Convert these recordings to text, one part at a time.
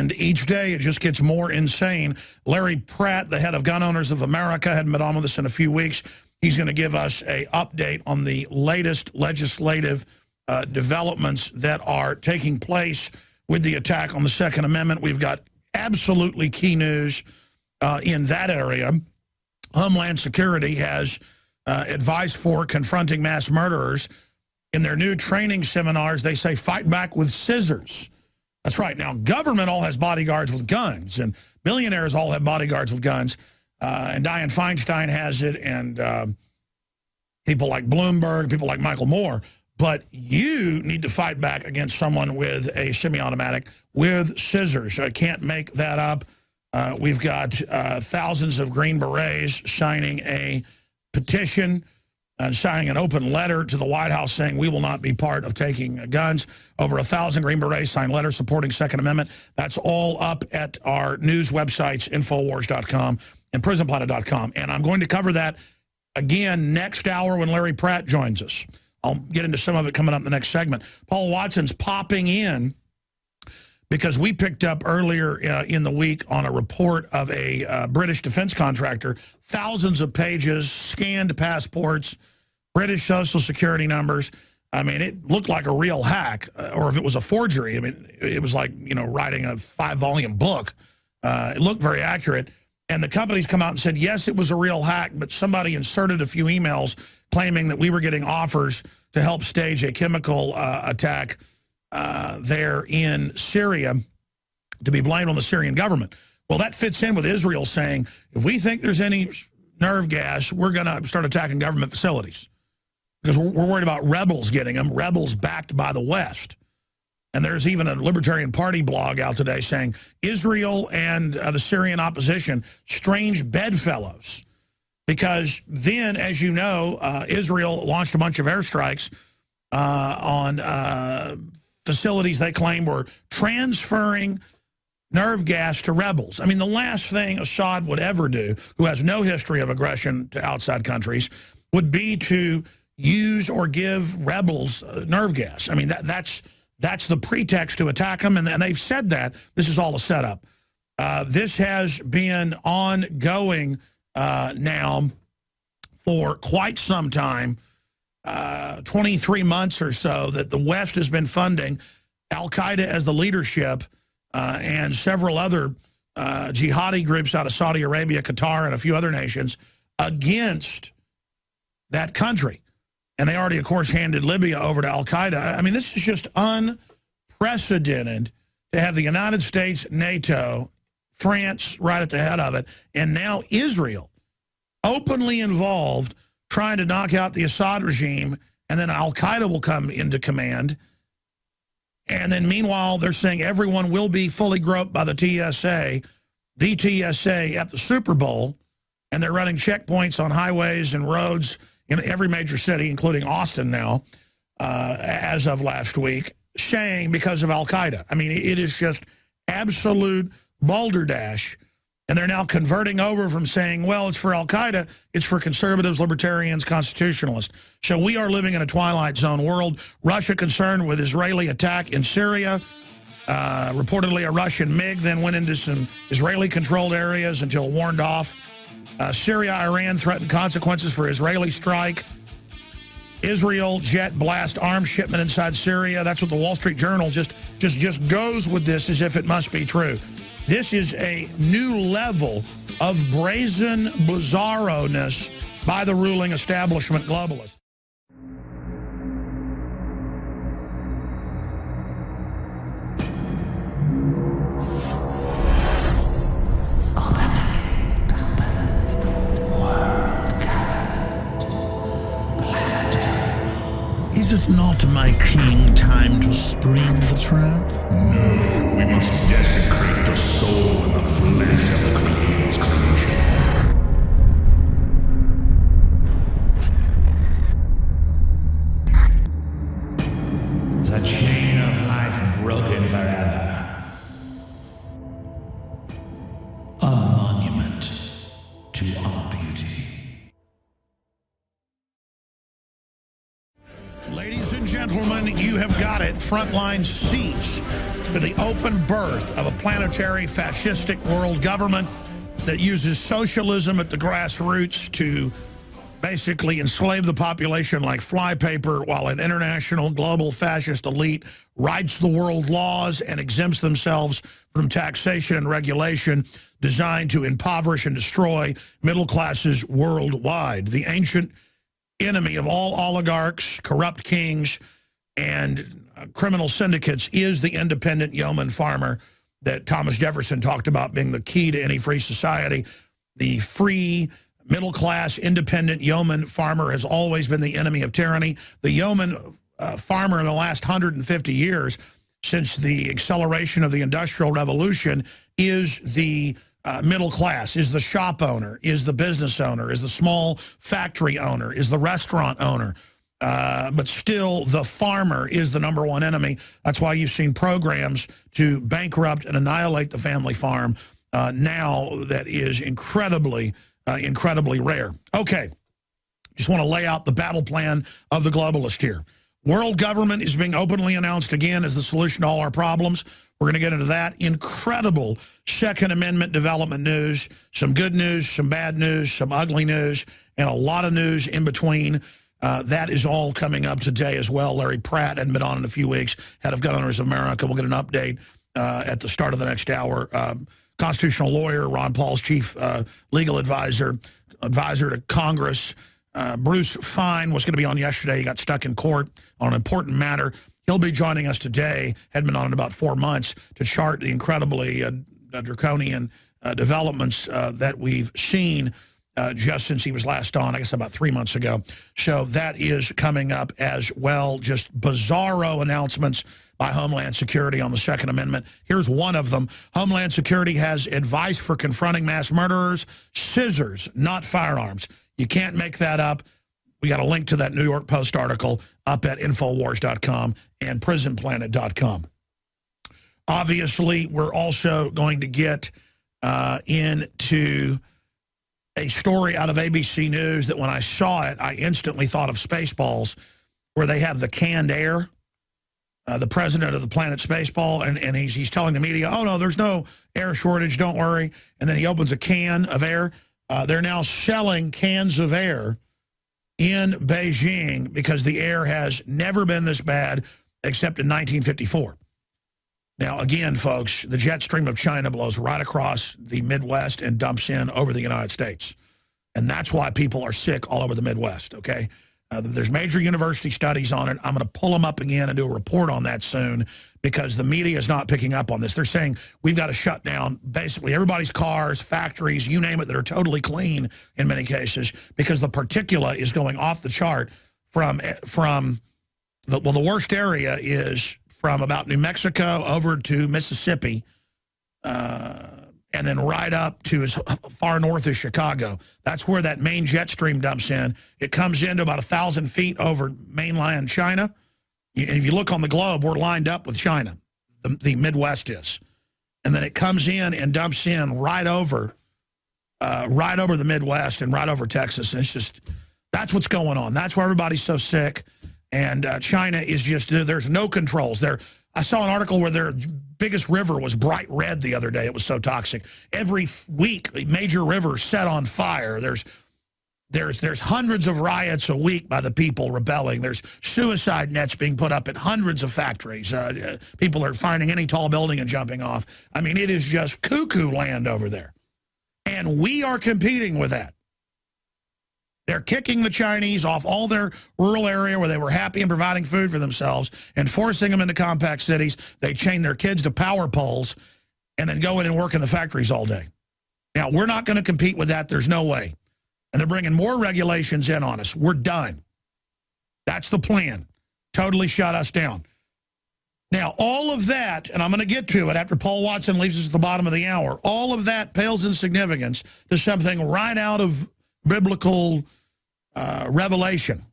And each day it just gets more insane. Larry Pratt, the head of Gun Owners of America, hadn't been on with us in a few weeks. He's going to give us an update on the latest legislative developments that are taking place with the attack on the Second Amendment. We've got absolutely key news in that area. Homeland Security has advice for confronting mass murderers. In their new training seminars, they say fight back with scissors. That's right. Now, government all has bodyguards with guns, and billionaires all have bodyguards with guns. And Dianne Feinstein has it, and people like Bloomberg, people like Michael Moore. But you need to fight back against someone with a semi-automatic with scissors. I can't make that up. We've got thousands of Green Berets signing a petition and signing an open letter to the White House saying we will not be part of taking guns. Over 1,000 Green Berets signed letters supporting Second Amendment. That's all up at our news websites, Infowars.com and PrisonPlanet.com. And I'm going to cover that again next hour when Larry Pratt joins us. I'll get into some of it coming up in the next segment. Paul Watson's popping in because we picked up earlier in the week on a report of a British defense contractor, thousands of pages, scanned passports, British social security numbers. I mean, it looked like a real hack, or if it was a forgery. I mean, it was like, you know, writing a 5-volume book. It looked very accurate. And the company's come out and said, yes, it was a real hack, but somebody inserted a few emails claiming that we were getting offers to help stage a chemical attack there in Syria to be blamed on the Syrian government. Well, that fits in with Israel saying, if we think there's any nerve gas, we're going to start attacking government facilities because we're worried about rebels getting them, rebels backed by the West. And there's even a Libertarian Party blog out today saying Israel and the Syrian opposition, strange bedfellows. Because then, as you know, Israel launched a bunch of airstrikes on facilities they claim were transferring nerve gas to rebels. I mean, the last thing Assad would ever do, who has no history of aggression to outside countries, would be to use or give rebels nerve gas. I mean, that's the pretext to attack them, and they've said that. This is all a setup. This has been ongoing now for quite some time, 23 months or so, that the West has been funding Al-Queda as the leadership and several other jihadi groups out of Saudi Arabia, Qatar, and a few other nations against that country. And they already, of course, handed Libya over to Al-Queda. I mean, this is just unprecedented to have the United States, NATO, France right at the head of it, and now Israel openly involved trying to knock out the Assad regime, and then Al-Queda will come into command. And then meanwhile, they're saying everyone will be fully groped by the TSA at the Super Bowl, and they're running checkpoints on highways and roads in every major city, including Austin now, as of last week, saying because of Al-Queda. I mean, it is just absolute balderdash. And they're now converting over from saying, well, it's for Al-Queda, it's for conservatives, libertarians, constitutionalists. So we are living in a Twilight Zone world. Russia concerned with Israeli attack in Syria. Reportedly, a Russian MiG then went into some Israeli-controlled areas until warned off. Syria, Iran threatened consequences for Israeli strike. Israel jet blast arms shipment inside Syria. That's what the Wall Street Journal just goes with this as if it must be true. This is a new level of brazen bizarro-ness by the ruling establishment globalists. Is it not, my king, time to spring the trap? No, we must desecrate the soul and the flesh of the Creator's creation. The chain of life broken forever. A monument to our beauty. Ladies and gentlemen, you have got it. frontline seats to the open birth of a planetary fascistic world government that uses socialism at the grassroots to basically enslave the population like flypaper, while an international global fascist elite writes the world laws and exempts themselves from taxation and regulation designed to impoverish and destroy middle classes worldwide. The ancient enemy of all oligarchs, corrupt kings, and criminal syndicates is the independent yeoman farmer that Thomas Jefferson talked about being the key to any free society. The free, middle-class, independent yeoman farmer has always been the enemy of tyranny. The yeoman farmer in the last 150 years, since the acceleration of the Industrial Revolution, is the middle class, is the shop owner, is the business owner, is the small factory owner, is the restaurant owner. But still, the farmer is the #1 enemy. That's why you've seen programs to bankrupt and annihilate the family farm now that is incredibly rare. Okay, just want to lay out the battle plan of the globalist here. World government is being openly announced again as the solution to all our problems. We're going to get into that. Incredible Second Amendment development news, some good news, some bad news, some ugly news, and a lot of news in between. That is all coming up today as well. Larry Pratt hadn't been on in a few weeks, head of Gun Owners of America. We'll get an update at the start of the next hour. Constitutional lawyer, Ron Paul's chief legal advisor to Congress. Bruce Fine was going to be on yesterday. He got stuck in court on an important matter. He'll be joining us today. Hadn't been on in about 4 months to chart the incredibly draconian developments that we've seen just since he was last on, I guess about 3 months ago. So that is coming up as well. Just bizarro announcements by Homeland Security on the Second Amendment. Here's one of them. Homeland Security has advice for confronting mass murderers: scissors, not firearms. You can't make that up. We got a link to that New York Post article up at Infowars.com and PrisonPlanet.com. Obviously, we're also going to get into a story out of ABC News that when I saw it, I instantly thought of Spaceballs, where they have the canned air. The president of the planet Spaceball, and he's telling the media, oh, no, there's no air shortage, don't worry. And then he opens a can of air. They're now selling cans of air in Beijing because the air has never been this bad except in 1954. Now, again, folks, the jet stream of China blows right across the Midwest and dumps in over the United States. And that's why people are sick all over the Midwest, okay? There's major university studies on it. I'm going to pull them up again and do a report on that soon because the media is not picking up on this. They're saying we've got to shut down basically everybody's cars, factories, you name it, that are totally clean in many cases because the particulate is going off the chart from the worst area is from about New Mexico over to Mississippi, and then right up to as far north as Chicago. That's where that main jet stream dumps in. It comes into about 1,000 feet over mainland China. And if you look on the globe, we're lined up with China. The Midwest is. And then it comes in and dumps in right over the Midwest and right over Texas. And it's just, that's what's going on. That's why everybody's so sick. And China is just, there's no controls. I saw an article where their biggest river was bright red the other day. It was so toxic. Every week, major rivers set on fire. There's hundreds of riots a week by the people rebelling. There's suicide nets being put up at hundreds of factories. People are finding any tall building and jumping off. I mean, it is just cuckoo land over there. And we are competing with that. They're kicking the Chinese off all their rural area where they were happy and providing food for themselves and forcing them into compact cities. They chain their kids to power poles and then go in and work in the factories all day. Now, we're not going to compete with that. There's no way. And they're bringing more regulations in on us. We're done. That's the plan. Totally shut us down. Now, all of that, and I'm going to get to it after Paul Watson leaves us at the bottom of the hour, all of that pales in significance to something right out of biblical revelation,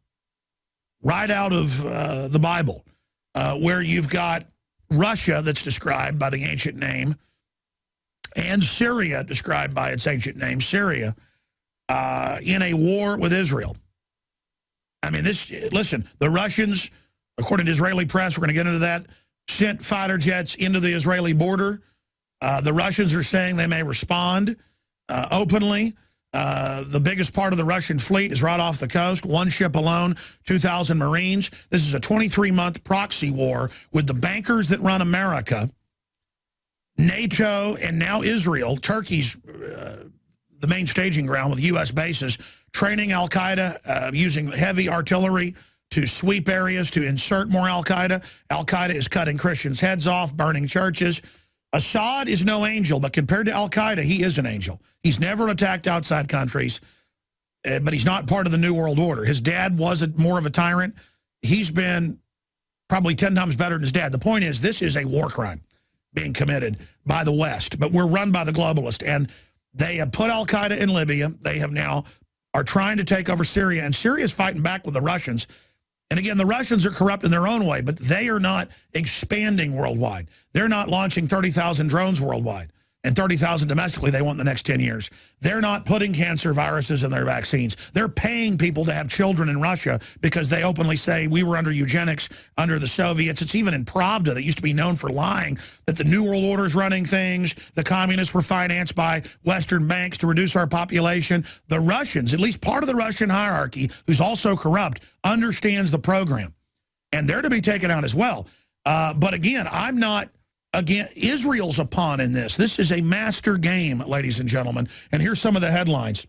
right out of the Bible, where you've got Russia that's described by the ancient name and Syria described by its ancient name, Syria, in a war with Israel. I mean, listen, the Russians according to Israeli press, we're going to get into that, sent fighter jets into the Israeli border. The Russians are saying they may respond openly. The biggest part of the Russian fleet is right off the coast. One ship alone, 2,000 Marines. This is a 23-month proxy war with the bankers that run America, NATO, and now Israel. Turkey's the main staging ground with U.S. bases, training Al-Qaeda, using heavy artillery to sweep areas, to insert more Al-Qaeda. Al-Qaeda is cutting Christians' heads off, burning churches. Assad is no angel, but compared to Al-Qaeda, he is an angel. He's never attacked outside countries, but he's not part of the New World Order. His dad was more of a tyrant. He's been probably 10 times better than his dad. The point is, this is a war crime being committed by the West, but we're run by the globalists, and they have put Al-Qaeda in Libya. They have now are trying to take over Syria, and Syria is fighting back with the Russians. And again, the Russians are corrupt in their own way, but they are not expanding worldwide. They're not launching 30,000 drones worldwide and 30,000 domestically they want in the next 10 years. They're not putting cancer viruses in their vaccines. They're paying people to have children in Russia because they openly say we were under eugenics under the Soviets. It's even in Pravda that used to be known for lying that the New World Order is running things. The communists were financed by Western banks to reduce our population. The Russians, at least part of the Russian hierarchy, who's also corrupt, understands the program. And they're to be taken out as well. But again, I'm not... Again, Israel's a pawn in this. This is a master game, ladies and gentlemen. And here's some of the headlines.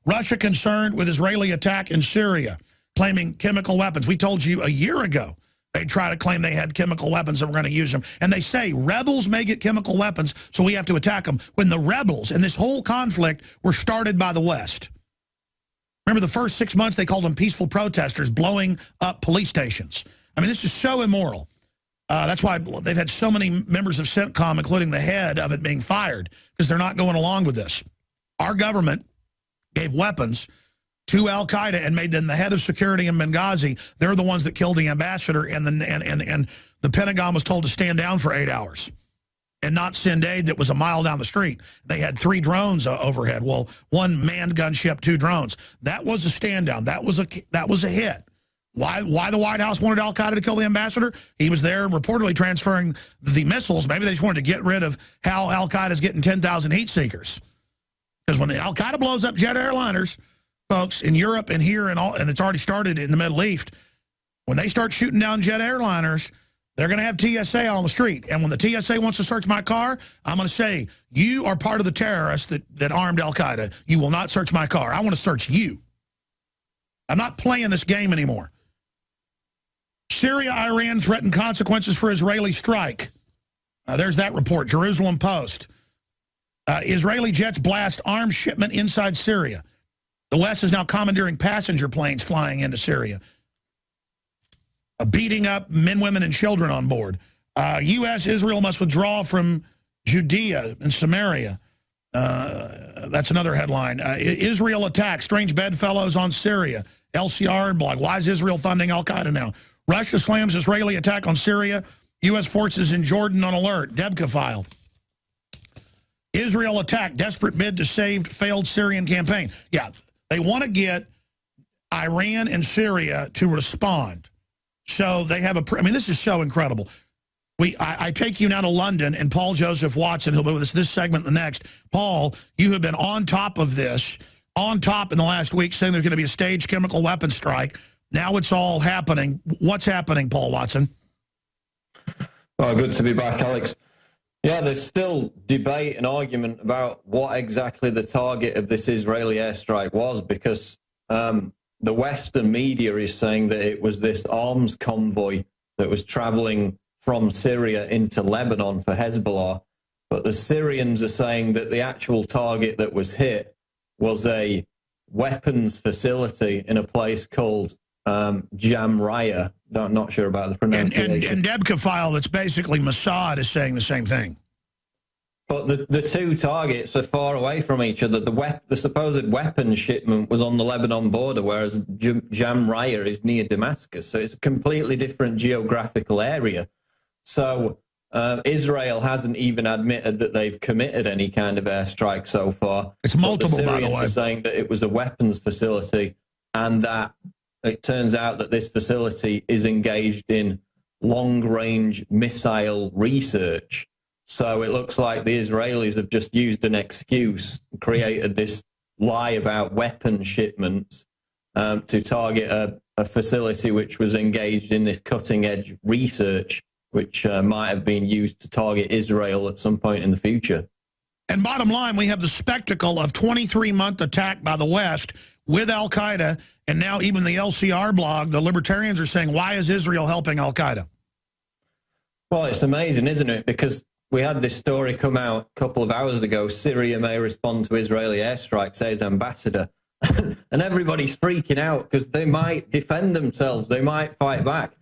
Russia concerned with Israeli attack in Syria, claiming chemical weapons. We told you a year ago they try to claim they had chemical weapons and we're going to use them. And they say rebels may get chemical weapons, so we have to attack them. When the rebels in this whole conflict were started by the West. Remember the first 6 months they called them peaceful protesters blowing up police stations. I mean, this is so immoral. That's why they've had so many members of CENTCOM, including the head of it, being fired because they're not going along with this. Our government gave weapons to Al-Qaeda and made them the head of security in Benghazi. They're the ones that killed the ambassador, and the Pentagon was told to stand down for 8 hours and not send aid that was a mile down the street. They had 3 drones overhead. Well, one manned gunship, 2 drones. That was a stand down. That was a hit. Why the White House wanted Al-Qaeda to kill the ambassador? He was there reportedly transferring the missiles. Maybe they just wanted to get rid of how Al-Qaeda is getting 10,000 heat seekers. Because when Al-Qaeda blows up jet airliners, folks, in Europe and here and it's already started in the Middle East, when they start shooting down jet airliners, they're going to have TSA on the street. And when the TSA wants to search my car, I'm going to say, you are part of the terrorists that armed Al-Qaeda. You will not search my car. I want to search you. I'm not playing this game anymore. Syria, Iran threaten consequences for Israeli strike. There's that report, Jerusalem Post. Israeli jets blast arms shipment inside Syria. The West is now commandeering passenger planes flying into Syria. Beating up men, women, and children on board. U.S. Israel must withdraw from Judea and Samaria. That's another headline. Israel attacks strange bedfellows on Syria. LCR blog. Why is Israel funding Al-Qaeda now? Russia slams Israeli attack on Syria. U.S. forces in Jordan on alert. Debka file. Israel attack. Desperate bid to save failed Syrian campaign. Yeah, they want to get Iran and Syria to respond. So they have I mean, this is so incredible. I take you now to London, and Paul Joseph Watson, who'll be with us this segment and the next. Paul, you have been on top of this, on top in the last week, saying there's going to be a staged chemical weapons strike. Now it's all happening. What's happening, Paul Watson? Oh, good to be back, Alex. Yeah, there's still debate and argument about what exactly the target of this Israeli airstrike was, because the Western media is saying that it was this arms convoy that was traveling from Syria into Lebanon for Hezbollah. But the Syrians are saying that the actual target that was hit was a weapons facility in a place called Jamraya. Not sure about the pronunciation. And Debka file that's basically Mossad is saying the same thing. But the two targets are far away from each other. The supposed weapons shipment was on the Lebanon border, whereas Jamraya is near Damascus. So it's a completely different geographical area. So Israel hasn't even admitted that they've committed any kind of airstrike so far. It's multiple, but the by the way. Syrians are saying that it was a weapons facility and that it turns out that this facility is engaged in long-range missile research. So it looks like the Israelis have just used an excuse, created this lie about weapon shipments to target a facility which was engaged in this cutting-edge research, which might have been used to target Israel at some point in the future. And bottom line, we have the spectacle of 23-month attack by the West with Al-Qaeda, and now even the LCR blog, the Libertarians are saying, why is Israel helping Al-Qaeda? Well, it's amazing, isn't it? Because we had this story come out a couple of hours ago, Syria may respond to Israeli airstrike, says ambassador. And everybody's freaking out because they might defend themselves, they might fight back.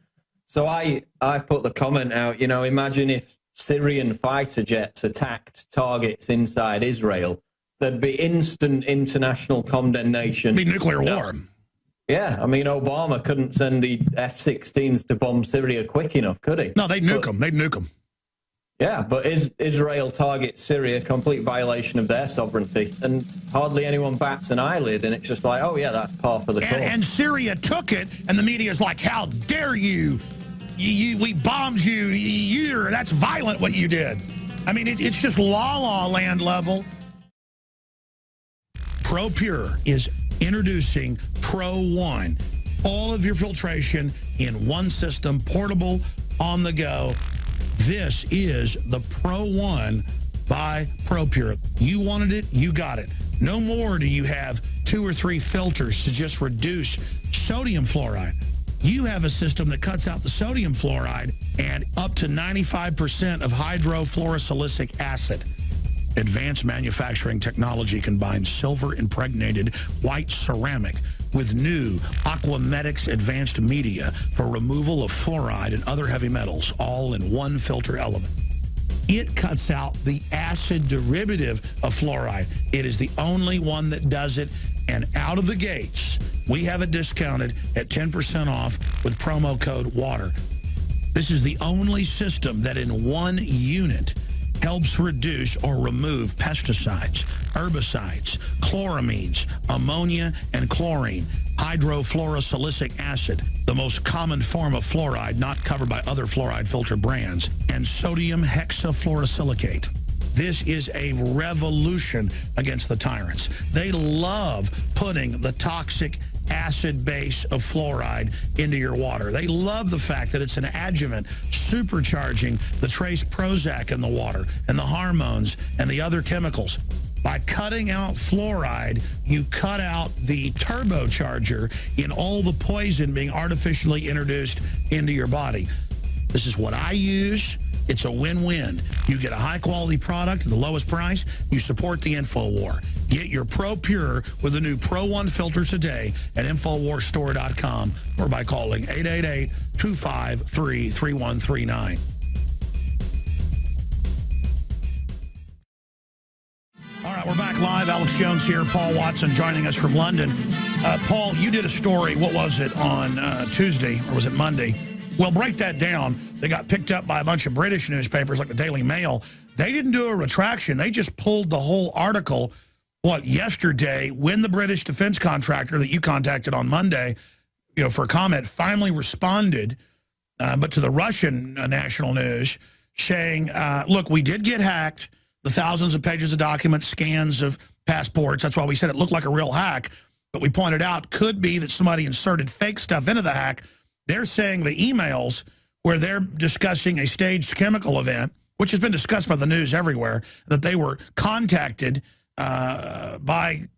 So I put the comment out, you know, imagine if Syrian fighter jets attacked targets inside Israel, there'd be instant international condemnation. It'd be nuclear war. Yeah, I mean, Obama couldn't send the F-16s to bomb Syria quick enough, could he? No, they'd nuke them. They'd nuke them. Yeah, but Israel targets Syria, complete violation of their sovereignty, and hardly anyone bats an eyelid, and it's just like, oh, yeah, that's par for the course. And Syria took it, and the media's like, how dare you? We bombed you. That's violent what you did. I mean, it's just la-la land level. ProPure is introducing Pro One. All of your filtration in one system, portable, on the go. This is the Pro One by ProPure. You wanted it, you got it. No more do you have 2 or 3 filters to just reduce sodium fluoride. You have a system that cuts out the sodium fluoride and up to 95% of hydrofluorosilicic acid. Advanced manufacturing technology combines silver-impregnated white ceramic with new Aquamedics advanced media for removal of fluoride and other heavy metals, all in one filter element. It cuts out the acid derivative of fluoride. It is the only one that does it, and out of the gates, we have it discounted at 10% off with promo code WATER. This is the only system that in one unit helps reduce or remove pesticides, herbicides, chloramines, ammonia, and chlorine, hydrofluorosilicic acid, the most common form of fluoride not covered by other fluoride filter brands, and sodium hexafluorosilicate. This is a revolution against the tyrants. They love putting the toxic acid base of fluoride into your water. They love the fact that it's an adjuvant supercharging the trace Prozac in the water and the hormones and the other chemicals. By cutting out fluoride, you cut out the turbocharger in all the poison being artificially introduced into your body. This is what I use. It's a win-win. You get a high-quality product at the lowest price. You support the Infowar. Get your ProPure with the new Pro One filter today at InfoWarsStore.com or by calling 888-253-3139. All right, we're back live. Alex Jones here. Paul Watson joining us from London. Paul, you did a story, what was it, on Tuesday, or was it Monday? Well, break that down. They got picked up by a bunch of British newspapers like the Daily Mail. They didn't do a retraction. They just pulled the whole article, yesterday, when the British defense contractor that you contacted on Monday, for comment, finally responded, but to the Russian national news, saying, look, we did get hacked, the thousands of pages of documents, scans of passports. That's why we said it looked like a real hack. But we pointed out could be that somebody inserted fake stuff into the hack. They're saying the emails where they're discussing a staged chemical event, which has been discussed by the news everywhere, that they were contacted by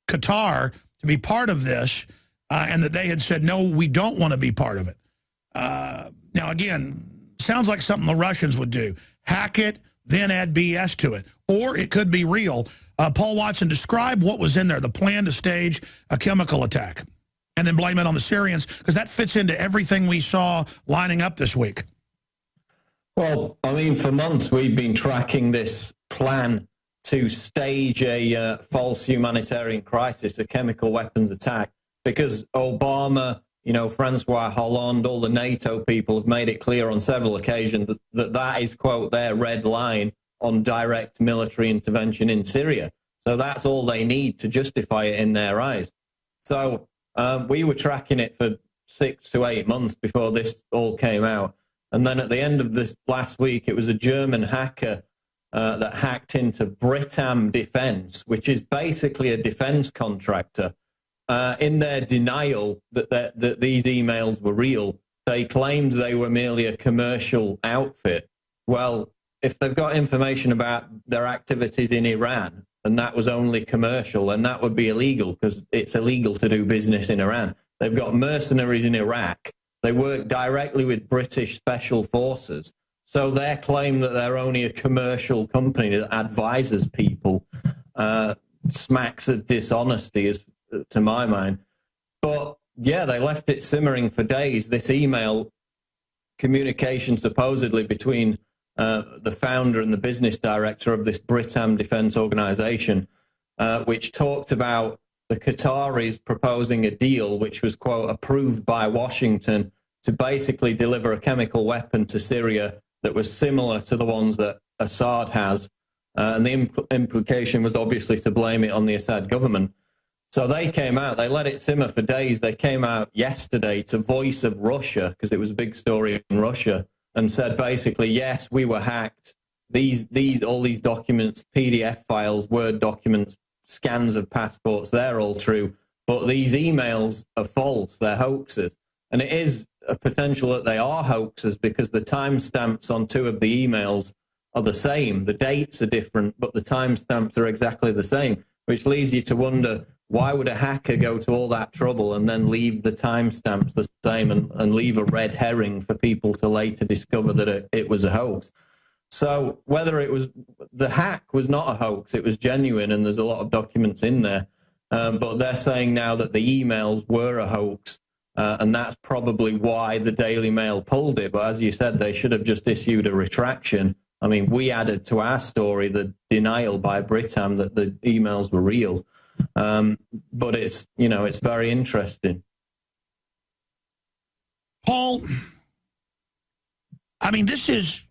Qatar to be part of this, and that they had said, no, we don't want to be part of it. Now, again, sounds like something the Russians would do. Hack it, then add BS to it. Or it could be real. Paul Watson, describe what was in there, the plan to stage a chemical attack, and then blame it on the Syrians, because that fits into everything we saw lining up this week. Well, I mean, for months we've been tracking this plan to stage a false humanitarian crisis, a chemical weapons attack, because Obama, Francois Hollande, all the NATO people have made it clear on several occasions that is, quote, their red line on direct military intervention in Syria. So that's all they need to justify it in their eyes. So We were tracking it for 6 to 8 months before this all came out. And then at the end of this last week, it was a German hacker that hacked into Britam Defense, which is basically a defense contractor. In their denial that these emails were real, they claimed they were merely a commercial outfit. Well, if they've got information about their activities in Iran, and that was only commercial, and that would be illegal because it's illegal to do business in Iran. They've got mercenaries in Iraq. They work directly with British special forces. So their claim that they're only a commercial company that advises people smacks of dishonesty, to my mind. But yeah, they left it simmering for days. This email communication supposedly between the founder and the business director of this Britam Defense Organization, which talked about the Qataris proposing a deal which was, quote, approved by Washington to basically deliver a chemical weapon to Syria that was similar to the ones that Assad has. And the implication was obviously to blame it on the Assad government. So they came out, they let it simmer for days. They came out yesterday to Voice of Russia, because it was a big story in Russia, and said basically, yes, we were hacked. All these documents, PDF files, Word documents, scans of passports, they're all true. But these emails are false, they're hoaxes. And it is a potential that they are hoaxes because the timestamps on 2 of the emails are the same. The dates are different, but the timestamps are exactly the same, which leads you to wonder, why would a hacker go to all that trouble and then leave the timestamps the same and leave a red herring for people to later discover that it was a hoax? So whether it was, the hack was not a hoax, it was genuine, and there's a lot of documents in there. But they're saying now that the emails were a hoax, and that's probably why the Daily Mail pulled it. But as you said, they should have just issued a retraction. I mean, we added to our story the denial by Britam that the emails were real. But it's, you know, it's very interesting. Paul, I mean, this is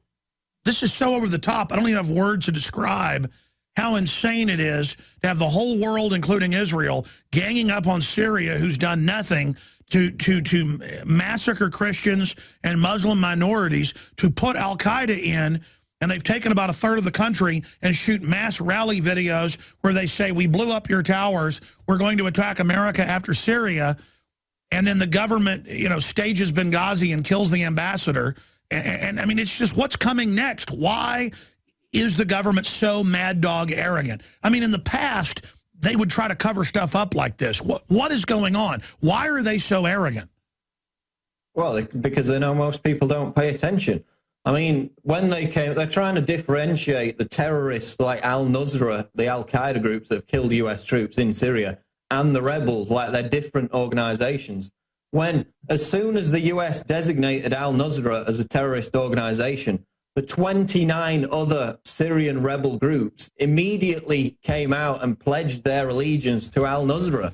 so over the top. I don't even have words to describe how insane it is to have the whole world, including Israel, ganging up on Syria, who's done nothing to massacre Christians and Muslim minorities, to put Al-Queda in, and they've taken about 1/3 of the country and shoot mass rally videos where they say, we blew up your towers, we're going to attack America after Syria, and then the government, you know, stages Benghazi and kills the ambassador. And I mean, it's just, what's coming next? Why is the government so mad dog arrogant? I mean, in the past, they would try to cover stuff up like this. What is going on? Why are they so arrogant? Well, because they know most people don't pay attention. I mean, when they came, they're trying to differentiate the terrorists like Al-Nusra, the Al-Queda groups that have killed US troops in Syria, and the rebels, like they're different organizations. When, as soon as the US designated Al-Nusra as a terrorist organization, the 29 other Syrian rebel groups immediately came out and pledged their allegiance to Al-Nusra.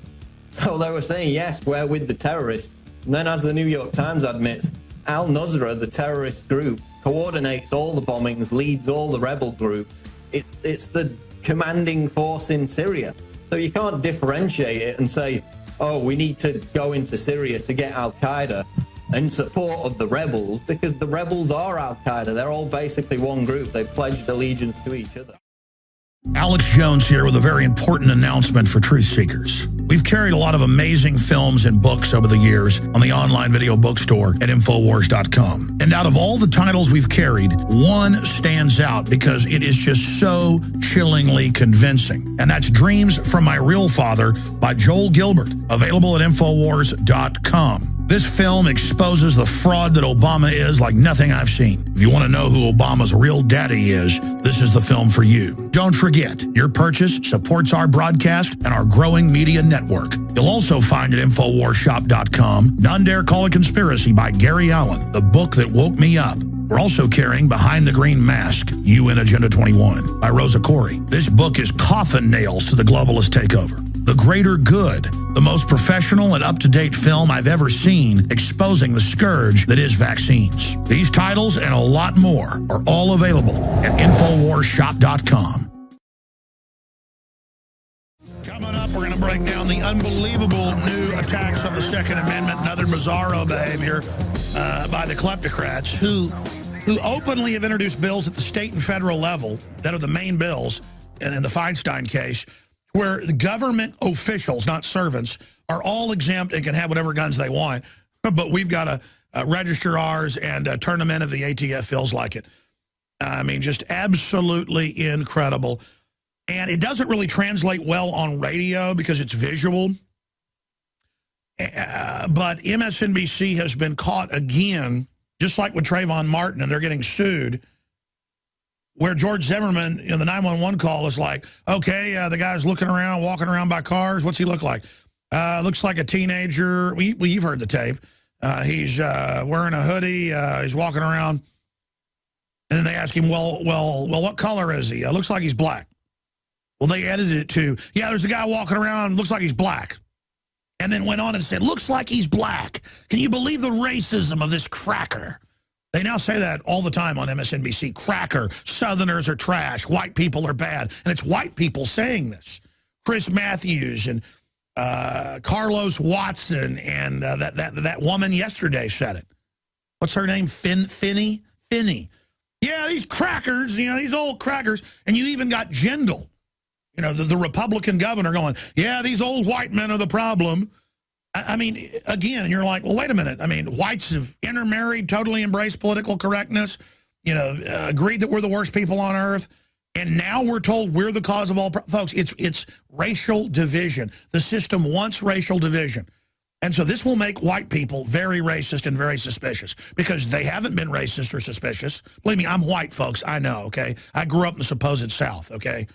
So they were saying, yes, we're with the terrorists. And then, as the New York Times admits, Al-Nusra, the terrorist group, coordinates all the bombings, leads all the rebel groups. It's the commanding force in Syria. So you can't differentiate it and say, oh, we need to go into Syria to get Al-Queda in support of the rebels, because the rebels are Al-Queda. They're all basically one group. They pledged allegiance to each other. Alex Jones here with a very important announcement for truth seekers. We've carried a lot of amazing films and books over the years on the online video bookstore at Infowars.com. And out of all the titles we've carried, one stands out because it is just so chillingly convincing. And that's Dreams from My Real Father by Joel Gilbert, available at Infowars.com. This film exposes the fraud that Obama is like nothing I've seen. If you want to know who Obama's real daddy is, this is the film for you. Don't forget, your purchase supports our broadcast and our growing media network. You'll also find at InfoWarsShop.com, None Dare Call a Conspiracy by Gary Allen, the book that woke me up. We're also carrying Behind the Green Mask, UN Agenda 21 by Rosa Corey. This book is coffin nails to the globalist takeover. The Greater Good, the most professional and up-to-date film I've ever seen exposing the scourge that is vaccines. These titles and a lot more are all available at InfoWarsShop.com. Coming up, we're going to break down the unbelievable new attacks on the Second Amendment and other bizarro behavior by the kleptocrats who openly have introduced bills at the state and federal level that are the main bills, and in the Feinstein case, where the government officials, not servants, are all exempt and can have whatever guns they want, but we've got to register ours and turn them in if the ATF feels like it. I mean, just absolutely incredible. And it doesn't really translate well on radio because it's visual. But MSNBC has been caught again, just like with Trayvon Martin, and they're getting sued, where George Zimmerman, the 911 call is like, okay, the guy's looking around, walking around by cars. What's he look like? Looks like a teenager. You've heard the tape. He's wearing a hoodie. He's walking around. And then they ask him, well, what color is he? Looks like he's black. Well, they edited it to, yeah, there's a guy walking around, looks like he's black. And then went on and said, looks like he's black. Can you believe the racism of this cracker? They now say that all the time on MSNBC. Cracker, Southerners are trash, white people are bad. And it's white people saying this. Chris Matthews and Carlos Watson and that woman yesterday said it. What's her name? Finney? Yeah, these crackers, these old crackers. And you even got Jindal. The Republican governor going, yeah, these old white men are the problem. I mean, again, you're like, well, wait a minute. I mean, whites have intermarried, totally embraced political correctness, agreed that we're the worst people on earth. And now we're told we're the cause of all folks. It's racial division. The system wants racial division. And so this will make white people very racist and very suspicious because they haven't been racist or suspicious. Believe me, I'm white, folks. I know, okay? I grew up in the supposed South, okay?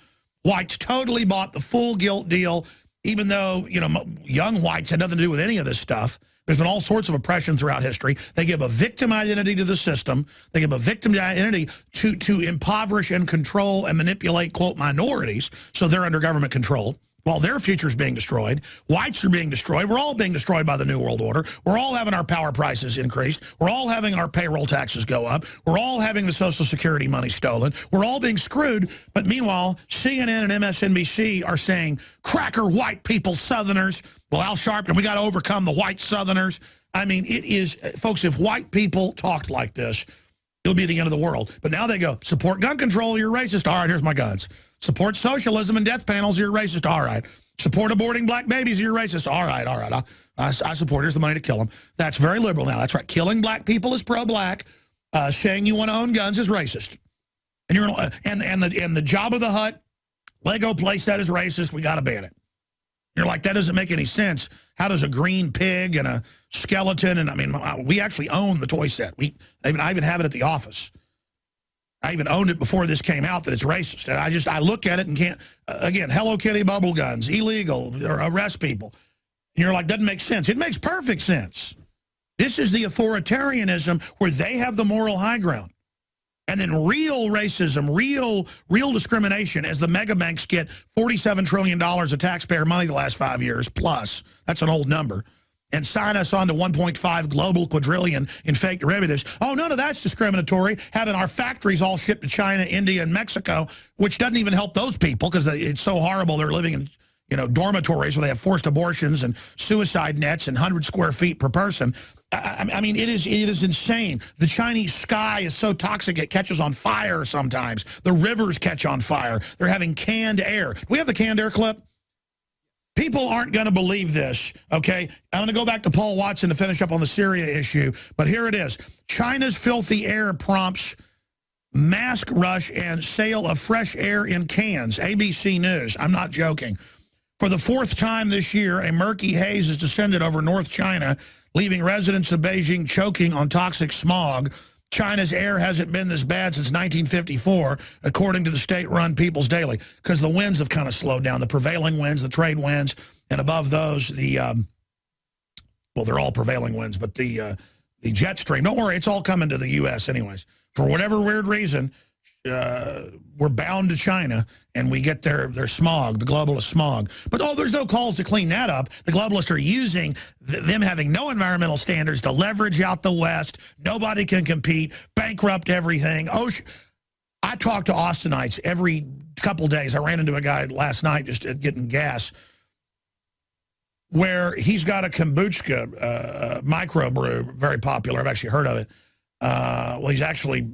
Whites totally bought the full guilt deal, even though, young whites had nothing to do with any of this stuff. There's been all sorts of oppression throughout history. They give a victim identity to the system. They give a victim identity to impoverish and control and manipulate, quote, minorities, so they're under government control. While their future is being destroyed, whites are being destroyed. We're all being destroyed by the New World Order. We're all having our power prices increased. We're all having our payroll taxes go up. We're all having the Social Security money stolen. We're all being screwed. But meanwhile, CNN and MSNBC are saying, cracker white people, Southerners. Well, Al Sharpton, we got to overcome the white Southerners. I mean, it is, folks, if white people talked like this, it would be the end of the world. But now they go, support gun control, you're racist. All right, here's my guns. Support socialism and death panels, you're racist. All right. Support aborting black babies, you're racist. All right. I support, here's the money to kill them. That's very liberal now. That's right. Killing black people is pro-black. Saying you want to own guns is racist. And you're and the Jabba the Hutt Lego playset is racist. We got to ban it. You're like, that doesn't make any sense. How does a green pig and a skeleton, and I mean, we actually own the toy set. I even have it at the office. I even owned it before this came out that it's racist. And I look at it and can't, again, Hello Kitty bubble guns, illegal, or arrest people. And you're like, doesn't make sense. It makes perfect sense. This is the authoritarianism where they have the moral high ground. And then real racism, real discrimination as the mega banks get $47 trillion of taxpayer money the last 5 years plus. That's an old number. And sign us on to 1.5 global quadrillion in fake derivatives. Oh, none of that's discriminatory. Having our factories all shipped to China, India, and Mexico, which doesn't even help those people because it's so horrible. They're living in dormitories where they have forced abortions and suicide nets and 100 square feet per person. I mean, it is insane. The Chinese sky is so toxic it catches on fire sometimes. The rivers catch on fire. They're having canned air. Do we have the canned air clip? People aren't going to believe this, okay? I'm going to go back to Paul Watson to finish up on the Syria issue, but here it is. China's filthy air prompts mask rush and sale of fresh air in cans. ABC News. I'm not joking. For the fourth time this year, a murky haze has descended over North China, leaving residents of Beijing choking on toxic smog. China's air hasn't been this bad since 1954, according to the state-run People's Daily, because the winds have kind of slowed down. The prevailing winds, the trade winds, and above those, well, they're all prevailing winds, but the jet stream. Don't worry, it's all coming to the U.S. anyways. For whatever weird reason, we're bound to China, and we get their smog, the globalist smog. But, there's no calls to clean that up. The globalists are using them having no environmental standards to leverage out the West. Nobody can compete, bankrupt everything. I talk to Austinites every couple days. I ran into a guy last night just getting gas where he's got a kombucha microbrew, very popular. I've actually heard of it. Well, he's actually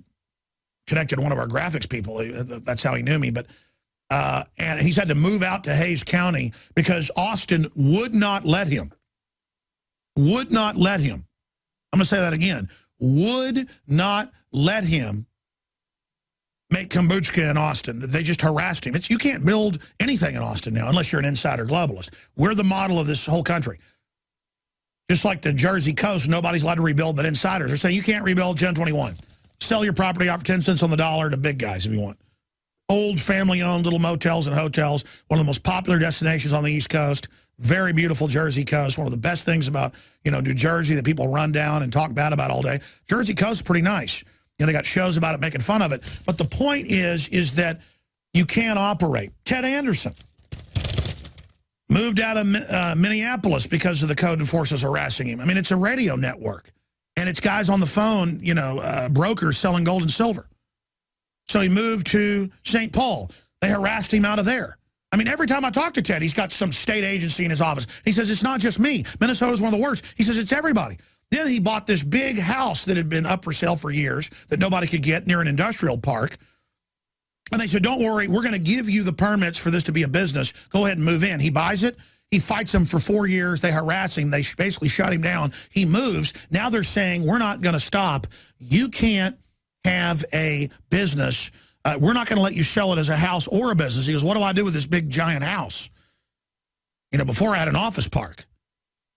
connected to one of our graphics people. That's how he knew me. But and he's had to move out to Hayes County because Austin would not let him. Would not let him. I'm going to say that again. Would not let him make kombucha in Austin. They just harassed him. You can't build anything in Austin now unless you're an insider globalist. We're the model of this whole country. Just like the Jersey coast, nobody's allowed to rebuild but insiders. They're saying you can't rebuild Gen 21. Sell your property off for 10 cents on the dollar to big guys if you want. Old family-owned little motels and hotels, one of the most popular destinations on the East Coast, very beautiful Jersey coast, one of the best things about, New Jersey that people run down and talk bad about all day. Jersey coast is pretty nice. They got shows about it making fun of it. But the point is that you can't operate. Ted Anderson moved out of Minneapolis because of the code enforcers harassing him. I mean, it's a radio network. And it's guys on the phone, brokers selling gold and silver. So he moved to St. Paul. They harassed him out of there. I mean, every time I talk to Ted, he's got some state agency in his office. He says, it's not just me. Minnesota's one of the worst. He says, it's everybody. Then he bought this big house that had been up for sale for years that nobody could get near an industrial park. And they said, don't worry, we're going to give you the permits for this to be a business. Go ahead and move in. He buys it. He fights them for 4 years. They harass him. They basically shut him down. He moves. Now they're saying, we're not going to stop. You can't have a business. We're not going to let you sell it as a house or a business. He goes, what do I do with this big, giant house? Before I had an office park.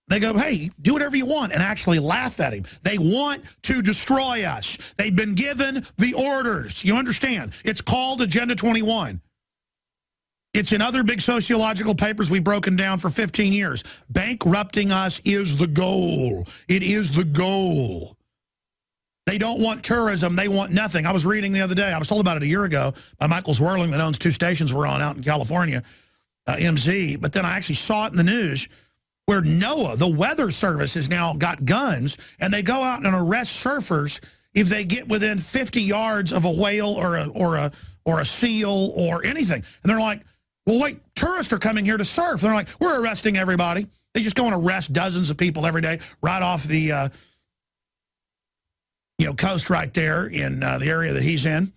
They go, hey, do whatever you want, and actually laugh at him. They want to destroy us. They've been given the orders. You understand? It's called Agenda 21. It's in other big sociological papers we've broken down for 15 years. Bankrupting us is the goal. It is the goal. They don't want tourism. They want nothing. I was reading the other day. I was told about it a year ago by Michael Zwerling that owns 2 stations we're on out in California, MZ. But then I actually saw it in the news where NOAA, the weather service, has now got guns, and they go out and arrest surfers if they get within 50 yards of a whale or a seal or anything. And they're like, well, wait, tourists are coming here to surf. They're like, we're arresting everybody. They just go and arrest dozens of people every day right off the coast right there in the area that he's in.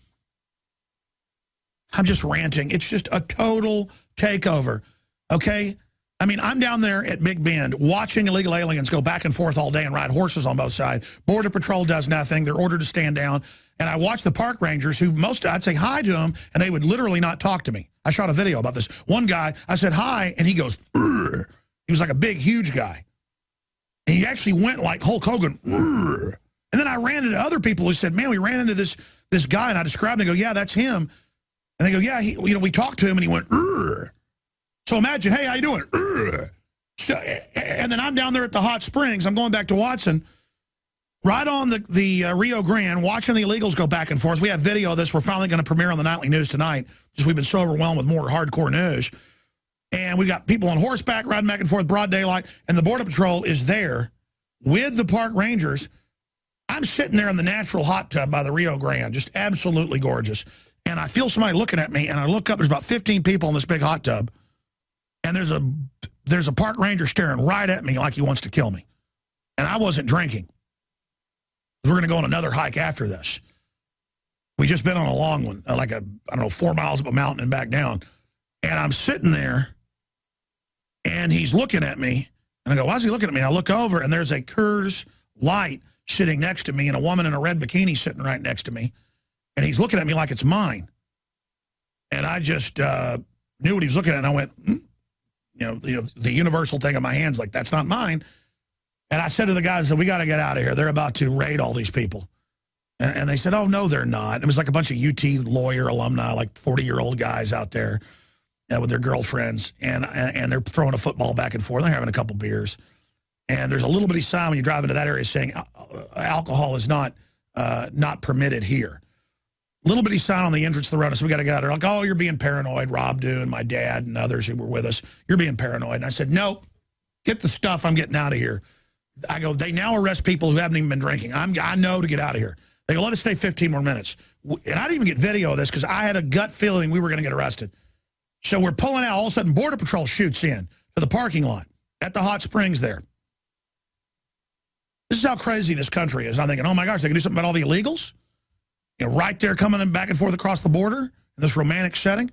I'm just ranting. It's just a total takeover, okay? I mean, I'm down there at Big Bend watching illegal aliens go back and forth all day and ride horses on both sides. Border Patrol does nothing. They're ordered to stand down. And I watch the park rangers who I'd say hi to them, and they would literally not talk to me. I shot a video about this. One guy, I said hi, and he goes, "Urgh." He was like a big, huge guy. And he actually went like Hulk Hogan, "Urgh." And then I ran into other people who said, man, we ran into this guy, and I described him. They go, yeah, that's him. And they go, yeah, we talked to him, and he went, "Urgh." So imagine, hey, how you doing? So, and then I'm down there at the hot springs. I'm going back to Watson, right on the Rio Grande, watching the illegals go back and forth. We have video of this. We're finally going to premiere on the nightly news tonight, because we've been so overwhelmed with more hardcore news. And we got people on horseback riding back and forth, broad daylight, and the Border Patrol is there with the park rangers. I'm sitting there in the natural hot tub by the Rio Grande, just absolutely gorgeous. And I feel somebody looking at me, and I look up. There's about 15 people in this big hot tub. And there's a park ranger staring right at me like he wants to kill me. And I wasn't drinking. We're going to go on another hike after this. We just been on a long one, like 4 miles up a mountain and back down. And I'm sitting there, and he's looking at me. And I go, why is he looking at me? And I look over, and there's a Coors Light sitting next to me, and a woman in a red bikini sitting right next to me. And he's looking at me like it's mine. And I just knew what he was looking at, and I went, the universal thing in my hands, like, that's not mine. And I said to the guys, we got to get out of here. They're about to raid all these people. And they said, oh, no, they're not. It was like a bunch of UT lawyer alumni, like 40-year-old guys out there with their girlfriends. And they're throwing a football back and forth. They're having a couple beers. And there's a little bitty sign when you drive into that area saying alcohol is not permitted here. Little bitty sign on the entrance to the road. So we got to get out of there. Like, oh, you're being paranoid. Rob and my dad and others who were with us. You're being paranoid. And I said, nope, get the stuff. I'm getting out of here. I go, they now arrest people who haven't even been drinking. I know to get out of here. They go, let us stay 15 more minutes. and I didn't even get video of this because I had a gut feeling we were going to get arrested. So we're pulling out. All of a sudden, Border Patrol shoots in to the parking lot at the hot springs there. This is how crazy this country is. I'm thinking, oh my gosh, they can do something about all the illegals? You know, right there coming back and forth across the border in this romantic setting.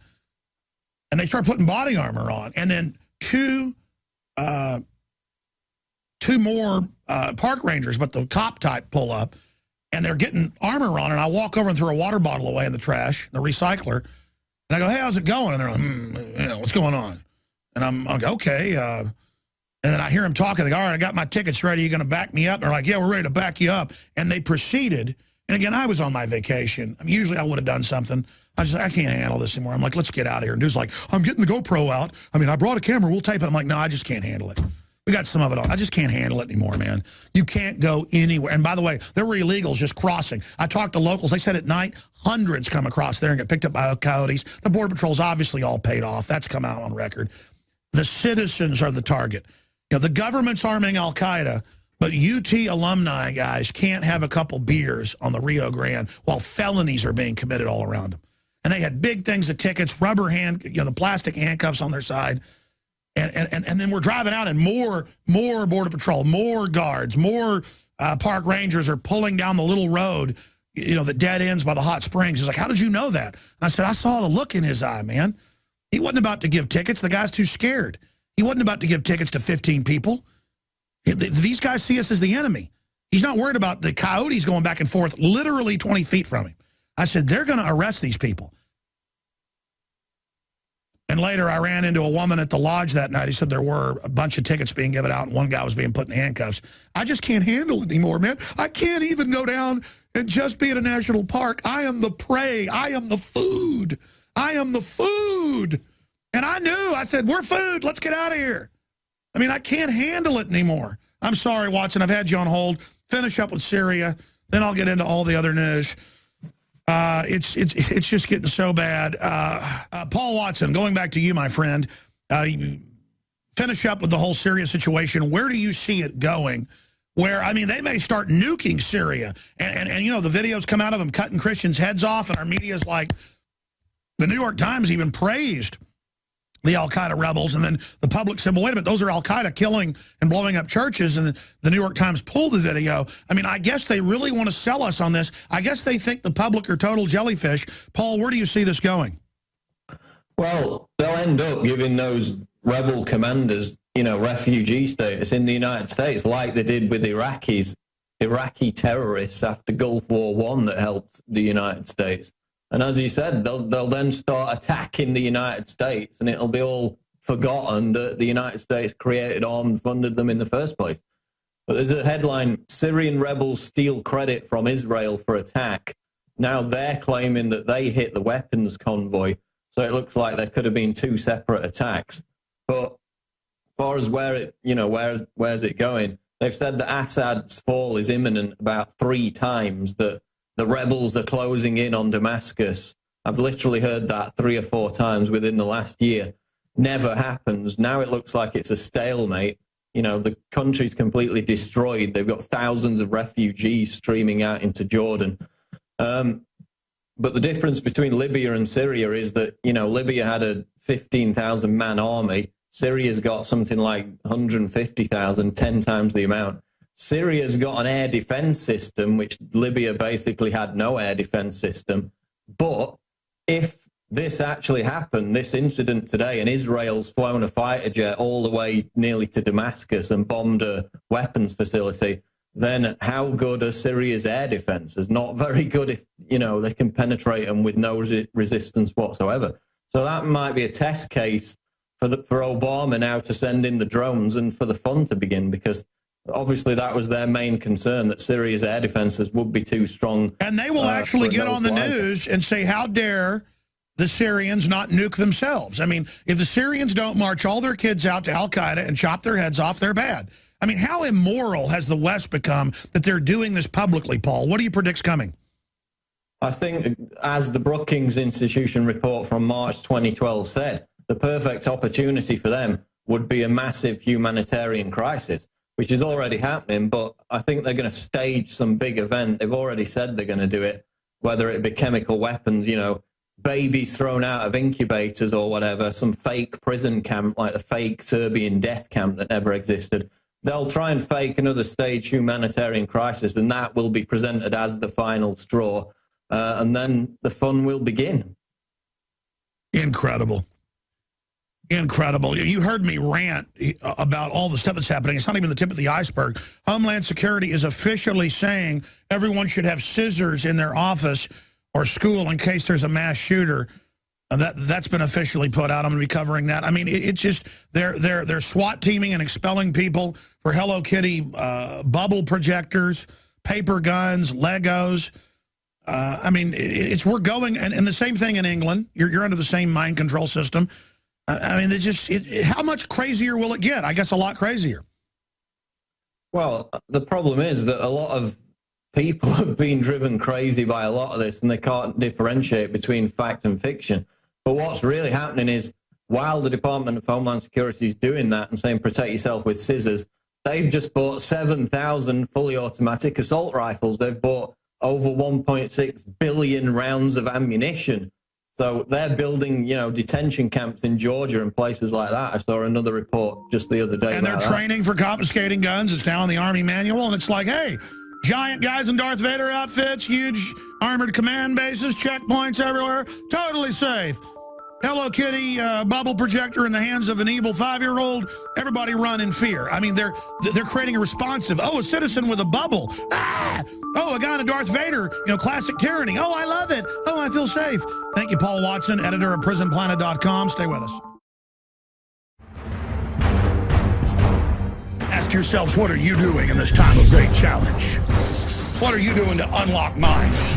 And they start putting body armor on. And then two more park rangers, but the cop type, pull up. And they're getting armor on. And I walk over and throw a water bottle away in the trash, the recycler. And I go, hey, how's it going? And they're like, what's going on? And I'm like, okay. And then I hear him talking. They go, all right, I got my tickets ready. You going to back me up? And they're like, yeah, we're ready to back you up. And they proceeded. And again, I was on my vacation. I mean, usually I would have done something. I can't handle this anymore. I'm like, let's get out of here. And dude's like, I'm getting the GoPro out. I mean, I brought a camera. We'll tape it. I'm like, no, I just can't handle it. We got some of it all. I just can't handle it anymore, man. You can't go anywhere. And by the way, there were illegals just crossing. I talked to locals. They said at night, hundreds come across there and get picked up by coyotes. The Border Patrol's obviously all paid off. That's come out on record. The citizens are the target. You know, the government's arming Al-Queda, but UT alumni guys can't have a couple beers on the Rio Grande while felonies are being committed all around them. And they had big things of tickets, rubber the plastic handcuffs on their side. And then we're driving out and more Border Patrol, more guards, more park rangers are pulling down the little road, you know, that dead ends by the hot springs. He's like, how did you know that? And I said, I saw the look in his eye, man. He wasn't about to give tickets. The guy's too scared. He wasn't about to give tickets to 15 people. These guys see us as the enemy. He's not worried about the coyotes going back and forth literally 20 feet from him. I said, they're going to arrest these people. And later I ran into a woman at the lodge that night. He said there were a bunch of tickets being given out and one guy was being put in handcuffs. I just can't handle it anymore, man. I can't even go down and just be at a national park. I am the prey. I am the food. I am the food. And I said, we're food. Let's get out of here. I mean, I can't handle it anymore. I'm sorry, Watson. I've had you on hold. Finish up with Syria. Then I'll get into all the other news. It's just getting so bad. Paul Watson, going back to you, my friend, you finish up with the whole Syria situation. Where do you see it going? Where, I mean, they may start nuking Syria. And you know, the videos come out of them cutting Christians' heads off, and our media's like, the New York Times even praised the Al-Queda rebels, and then the public said, well, wait a minute, those are Al-Queda killing and blowing up churches, and the New York Times pulled the video. I mean, I guess they really want to sell us on this. I guess they think the public are total jellyfish. Paul, where do you see this going? Well, they'll end up giving those rebel commanders, you know, refugee status in the United States, like they did with Iraqi terrorists after Gulf War I that helped the United States. And as he said, they'll then start attacking the United States, and it'll be all forgotten that the United States created arms, funded them in the first place. But there's a headline, Syrian rebels steal credit from Israel for attack. Now they're claiming that they hit the weapons convoy, so it looks like there could have been two separate attacks. But as far as where's it going, they've said that Assad's fall is imminent about 3 times, that the rebels are closing in on Damascus. I've literally heard that 3 or 4 times within the last year. Never happens. Now it looks like it's a stalemate. You know, the country's completely destroyed. They've got thousands of refugees streaming out into Jordan. But the difference between Libya and Syria is that, you know, Libya had a 15,000-man army. Syria's got something like 150,000, 10 times the amount. Syria's got an air defense system, which Libya basically had no air defense system. But if this actually happened, this incident today, and Israel's flown a fighter jet all the way nearly to Damascus and bombed a weapons facility, then how good are Syria's air defenses? Not very good if, you know, they can penetrate them with no resistance whatsoever. So that might be a test case for Obama now to send in the drones and for the fun to begin, because obviously that was their main concern, that Syria's air defenses would be too strong. And they will actually get on the news and say, how dare the Syrians not nuke themselves? I mean, if the Syrians don't march all their kids out to Al-Queda and chop their heads off, they're bad. I mean, how immoral has the West become that they're doing this publicly, Paul? What do you predict's coming? I think, as the Brookings Institution report from March 2012 said, the perfect opportunity for them would be a massive humanitarian crisis, which is already happening, but I think they're going to stage some big event. They've already said they're going to do it. whether it be chemical weapons, you know, babies thrown out of incubators or whatever, some fake prison camp like the fake Serbian death camp that never existed. They'll try and fake another stage humanitarian crisis, and that will be presented as the final straw, and then the fun will begin. Incredible. Incredible. You heard me rant about all the stuff that's happening. It's not even the tip of the iceberg. Homeland Security is officially saying everyone should have scissors in their office or school in case there's a mass shooter. That's been officially put out. I'm going to be covering that. I mean, it's just they're SWAT teaming and expelling people for Hello Kitty bubble projectors, paper guns, Legos. I mean, we're going, and the same thing in England. You're under the same mind control system. I mean, how much crazier will it get? I guess a lot crazier. Well, the problem is that a lot of people have been driven crazy by a lot of this, and they can't differentiate between fact and fiction. But what's really happening is, while the Department of Homeland Security is doing that and saying protect yourself with scissors, they've just bought 7,000 fully automatic assault rifles. They've bought over 1.6 billion rounds of ammunition. So they're building, you know, detention camps in Georgia and places like that. I saw another report just the other day. And they're training for confiscating guns. It's now in the Army manual, and it's like, hey, giant guys in Darth Vader outfits, huge armored command bases, checkpoints everywhere, totally safe. Hello Kitty bubble projector in the hands of an evil 5-year-old. Everybody run in fear. I mean, they're creating a responsive. Oh, a citizen with a bubble. Ah! Oh, a guy in a Darth Vader. You know, classic tyranny. Oh, I love it. Oh, I feel safe. Thank you, Paul Watson, editor of PrisonPlanet.com. Stay with us. Ask yourselves, what are you doing in this time of great challenge? What are you doing to unlock minds?